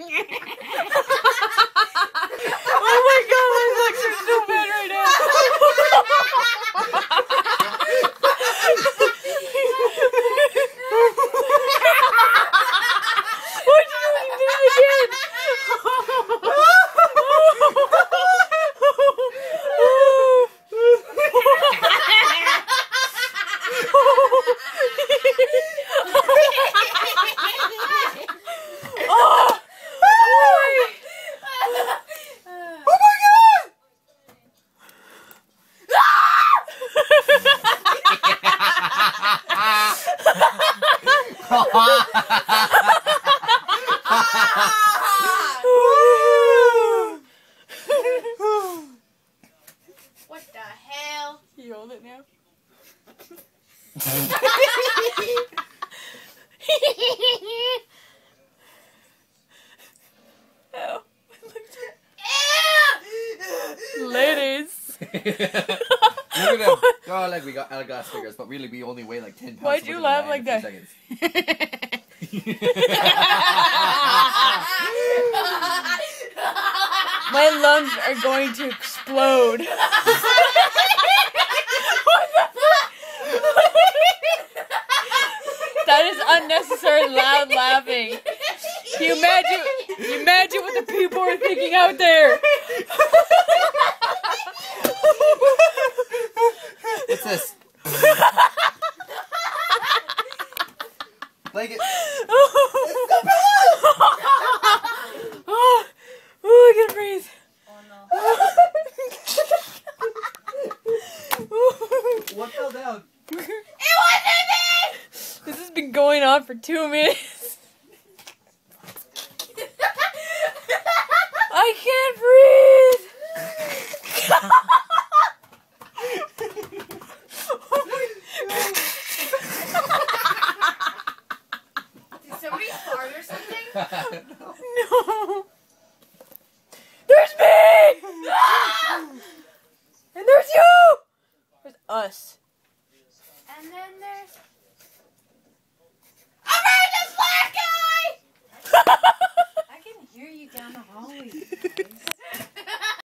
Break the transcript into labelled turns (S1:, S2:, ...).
S1: Oh my god, my legs are so bad right now. What you doing? You did it again.
S2: What the hell?
S1: You hold it now? Oh. Ladies.
S3: Look at them. Oh, like we got hourglass figures, but really we only weigh like 10 pounds.
S1: Why'd you laugh like that? My lungs are going to explode. That is unnecessary loud laughing. Can you imagine what the people are thinking out there?
S3: What's this? Like it.
S1: Oh, I can't breathe.
S3: What fell down?
S2: It wasn't me!
S1: This has been going on for 2 minutes. I can't breathe.
S2: Did somebody fart or something?
S1: No. There's me! And there's you! There's us.
S2: And then